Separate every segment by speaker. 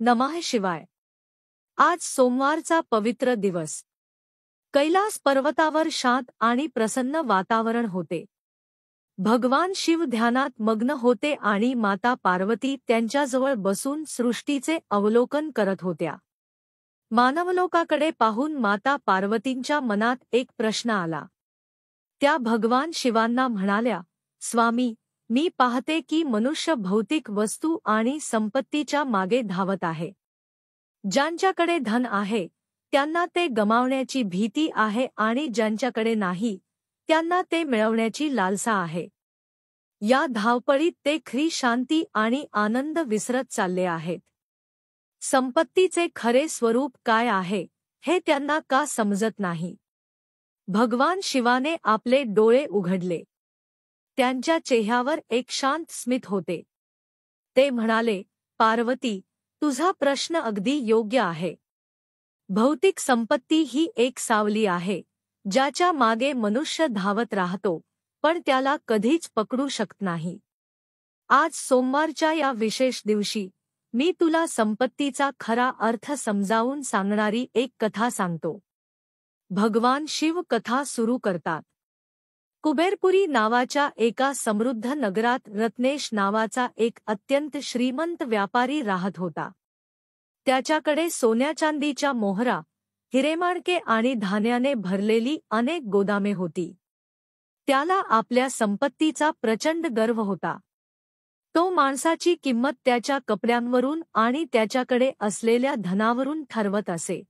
Speaker 1: नमः शिवाय। आज सोमवारचा पवित्र दिवस। कैलास पर्वतावर शांत आणि प्रसन्न वातावरण होते। भगवान शिव ध्यानात मग्न होते आणि माता पार्वती त्यांच्याजवळ बसून सृष्टीचे अवलोकन करत होत्या। मानवलोकाकडे पाहून माता पार्वतींच्या मनात एक प्रश्न आला। त्या भगवान शिवांना म्हणाल्या, स्वामी, मी पाहते की मनुष्य भौतिक वस्तू आणि संपत्तीच्या मागे धावत आहे। ज्यांच्याकडे धन आहे त्यांना ते गमावण्याची भीती आहे आणि ज्यांच्याकडे नाही त्यांना ते मिळवण्याची लालसा आहे। या धावपळीत ते खरी शांती आणि आनंद विसरत चालले आहेत। संपत्तीचे खरे स्वरूप काय आहे हे त्यांना का समजत नाही। भगवान शिवाने आपले डोळे उघडले। त्यांच्या चेहऱ्यावर एक शांत स्मित होते। ते म्हणाले, पार्वती, तुझा प्रश्न अगदी योग्य आहे। भौतिक संपत्ती ही एक सावली आहे ज्याच्या मागे मनुष्य धावत राहतो, पण त्याला कधीच पकडू शकत नाही। आज सोमवारच्या या विशेष दिवशी मी तुला संपत्तीचा खरा अर्थ समजावून सांगणारी एक कथा सांगतो। भगवान शिव कथा सुरू करतात। कुबेरपुरी नावाच्या एका समृद्ध नगरात रत्नेश नावाचा एक अत्यंत श्रीमंत व्यापारी राहत होता। त्याच्याकडे सोन्याचांदीच्या मोहरा, हिरेमाणके आणि धान्याने भरलेली अनेक गोदामे होती। त्याला आपल्या संपत्तीचा प्रचंड गर्व होता। तो माणसाची किंमत त्याच्या कपड्यांवरून आणि त्याच्याकडे असलेल्या धनावरून ठरवत असे।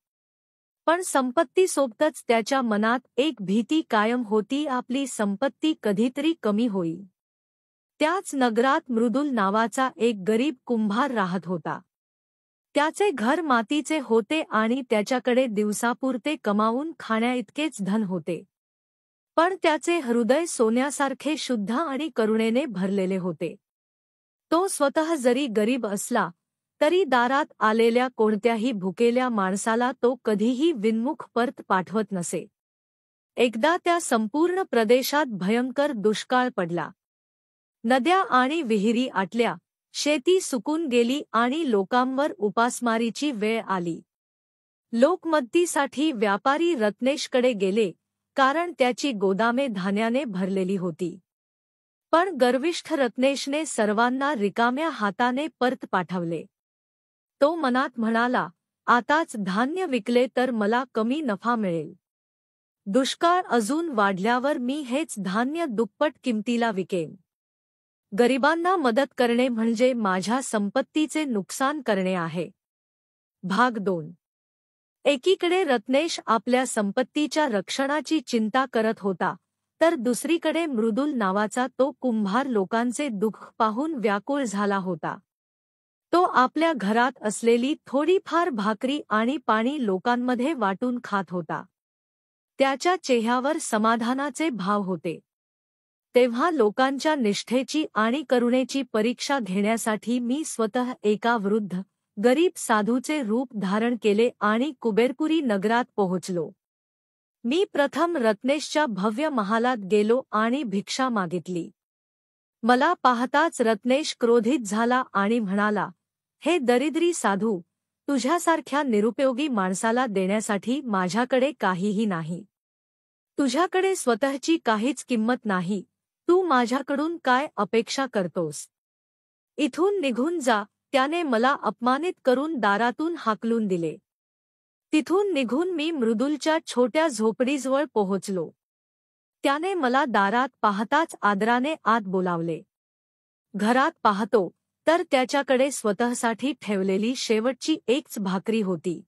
Speaker 1: पण संपत्तीसोबतच त्याच्या मनात एक भीती कायम होती, आपली संपत्ती कधीतरी कमी होईल। त्याच नगरात मृदुल नावाचा एक गरीब कुंभार राहत होता। त्याचे घर मातीचे होते आणि त्याच्याकडे दिवसापुरते कमावून खाण्याइतकेच धन होते। पण त्याचे हृदय सोन्यासारखे शुद्ध आणि करुणेने भरलेले होते। तो स्वतः जरी गरीब असला तरी दारात आलेल्या कोणत्याही भुकेल्या माणसाला तो कधीही विनमुख परत पाठवत नसे। एकदा त्या संपूर्ण प्रदेशात भयंकर दुष्काळ पडला। नद्या आणि विहिरी आटल्या, शेती सुकून गेली आणि लोकांवर उपासमारीची वेळ आली। लोक मदतीसाठी व्यापारी रत्नेशकडे गेले, कारण त्याची गोदामे धान्याने भरलेली होती। पण गर्विष्ठ रत्नेशने सर्वांना रिकाम्या हाताने परत पाठवले। तो मनात म्हणाला, आताच धान्य विकले तर मला कमी नफा मिळेल। दुष्काळ अजून वाढल्यावर मी हेच धान्य दुप्पट किमतीला विकेन। गरिबांना मदत करणे म्हणजे माझ्या संपत्तीचे नुकसान करणे आहे। भाग 2। एकीकडे रत्नेश आपल्या संपत्तीच्या रक्षणाची चिंता करत होता, तर दुसरीकडे मृदुल नावाचा तो कुंभार लोकांचे दुःख पाहून व्याकुळ झाला होता। तो आपल्या घरात असलेली थोडीफार भाकरी आणि पाणी लोकांमध्ये वाटून खात होता। त्याच्या चेहऱ्यावर समाधानाचे भाव होते। तेव्हा लोकांच्या निष्ठेची आणि करुणेची परीक्षा घेण्यासाठी मी स्वतः एका वृद्ध, गरीब साधूचे रूप धारण केले आणि कुबेरपुरी नगरात पोहोचलो। मी प्रथम रत्नेशच्या भव्य महालात गेलो आणि भिक्षा मागितली। मला पाहताच रत्नेश क्रोधित झाला आणि म्हणाला, हे दरिद्री साधू, तुझ्यासारख्या निरुपयोगी माणसाला देण्यासाठी माझ्याकडे काहीही नाही। तुझ्याकडे स्वतःची काहीच किंमत नाही, तू माझ्याकडून काय अपेक्षा करतोस? इथून निघून जा। त्याने मला अपमानित करून दारातून हाकलून दिले। तिथून निघून मी मृदुलच्या छोट्या झोपडीजवळ पोहोचलो। त्याने मला दारात पाहताच आदराने आत बोलावले। घरात पाहतो तर त्याच्याकडे स्वतःसाठी ठेवलेली शेवटची एकच भाकरी होती।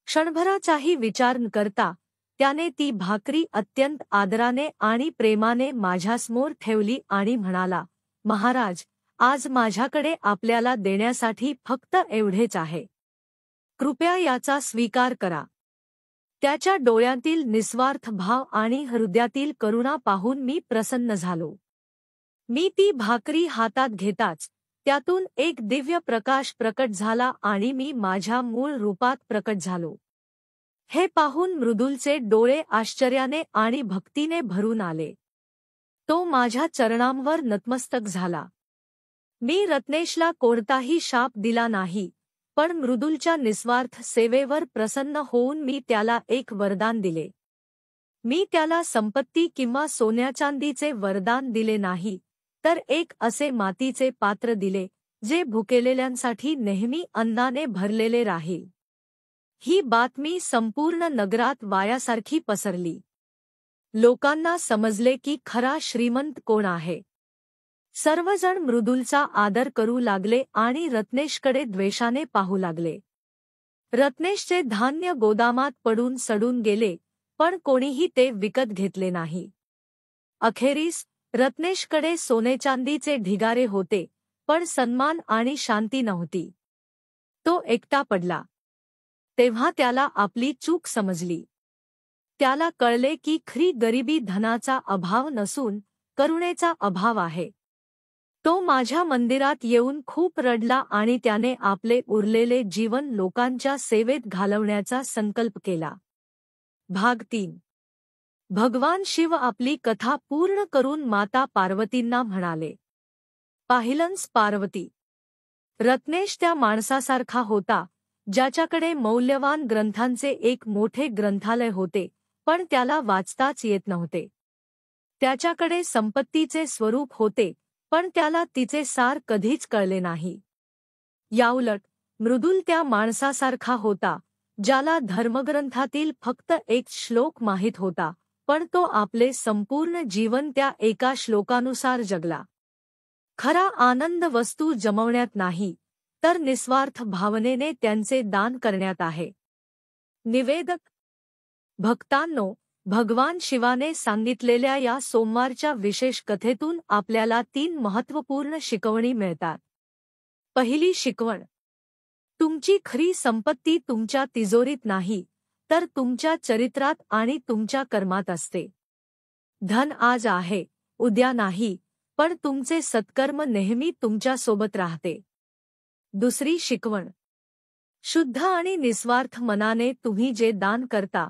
Speaker 1: क्षणभराचाही विचार न करता त्याने ती भाकरी अत्यंत आदराने आणि प्रेमाने माझ्यासमोर ठेवली आणि म्हणाला, महाराज, आज माझ्याकडे आपल्याला देण्यासाठी फक्त एवढेच आहे। कृपया याचा स्वीकार करा। त्याच्या डोळ्यांतील निस्वार्थ भाव आणि हृदयातील करुणा पाहून मी प्रसन्न झालो। मी ती भाकरी हातात घेताच त्यातून एक दिव्य प्रकाश प्रकट झाला आणि मी माझ्या मूळ रूपात प्रकट झालो। हे पाहून मृदुलचे डोळे आश्चर्याने आणि भक्तीने भरून आले। तो माझ्या चरणांवर नतमस्तक झाला। मी रत्नेशला कोणताही शाप दिला नाही, पण मृदुलच्या निस्वार्थ सेवेवर प्रसन्न होऊन मी त्याला एक वरदान दिले. मी त्याला संपत्ती किंवा सोन्याचांदीचे वरदान दिले नाही, तर एक असे मातीचे पात्र दिले, जे भुकेलेल्यांसाठी नेहमी अन्नाने भरलेले राहील. ही बातमी संपूर्ण नगरात वायासारखी पसरली. लोकांना समजले की खरा श्रीमंत कोण आहे. सर्वजण मृदुलचा आदर करू लागले आणि रत्नेशकडे द्वेषाने पाहू लागले. रत्नेशचे धान्य गोदामात पडून सडून गेले, पण कोणीही ते विकत घेतले नाही. अखेरीस रत्नेशकडे सोनेचांदीचे ढिगारे होते, पण सन्मान आणि शांती नव्हती. तो एकटा पडला. तेव्हा त्याला आपली चूक समजली. त्याला कळले की खरी गरिबी धनाचा अभाव नसून करुणेचा अभाव आहे. तो माझ्या मंदिरात येऊन खूप रडला आणि त्याने आपले उरलेले जीवन लोकांच्या सेवेत घालवण्याचा संकल्प केला. भाग 3. भगवान शिव आपली कथा पूर्ण करून माता पार्वतींना म्हणाले. पाहिलंस पार्वती, रत्नेश त्या माणसासारखा होता, ज्याच्याकडे मौल्यवान ग्रंथांचे एक मोठे ग्रंथालय होते, पण त्याला वाचताच येत नव्हते. त्याच्याकडे संपत्तीचे स्वरूप होते, पण त्याला तिचे सार कधीच कळले नाही. याउलट मृदुल त्या माणसासारखा होता, ज्याला धर्मग्रंथातील फक्त एक श्लोक माहीत होता, पण तो आपले संपूर्ण जीवन त्या एका श्लोकानुसार जगला. खरा आनंद वस्तू जमवण्यात नाही, तर निस्वार्थ भावनेने त्यांचे दान करण्यात आहे. निवेदक. भक्तांनो, भगवान शिवाने सांगितलेल्या या सोमवारच्या विशेष कथेतून आपल्याला 3 महत्त्वपूर्ण शिकवणी मिळतात. पहिली शिकवण. तुमची खरी संपत्ती तुमच्या तिजोरीत नाही, तर तुमच्या चरित्रात आणि तुमच्या कर्मात असते. धन आज आहे, उद्या नाही, पण तुमचे सत्कर्म नेहमी तुमच्यासोबत राहते. दुसरी शिकवण. शुद्ध आणि निस्वार्थ मनाने तुम्ही जे दान करता,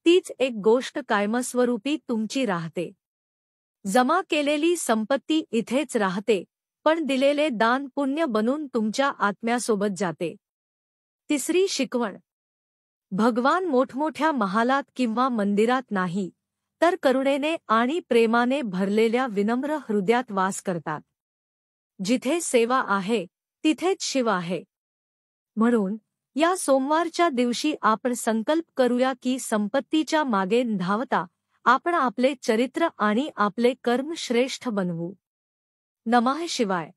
Speaker 1: तीच एक गोष्ट कायमस्वरूपी तुमची राहते. जमा केलेली संपत्ती इथेच राहते, पण दिलेले दान पुण्य बनून तुमच्या आत्म्यासोबत जाते. तिसरी शिकवण. भगवान मोठमोठ्या महालात किंवा मंदिरात नाही, तर करुणेने आणि प्रेमाने भरलेल्या विनम्र हृदयात वास करतात. जिथे सेवा आहे, तिथेच शिव आहे. म्हणून या सोमवारच्या दिवशी आपण संकल्प करूया की संपत्तीच्या मागे न धावता आपण आपले चरित्र आणि आपले कर्म श्रेष्ठ बनवू. नमः शिवाय.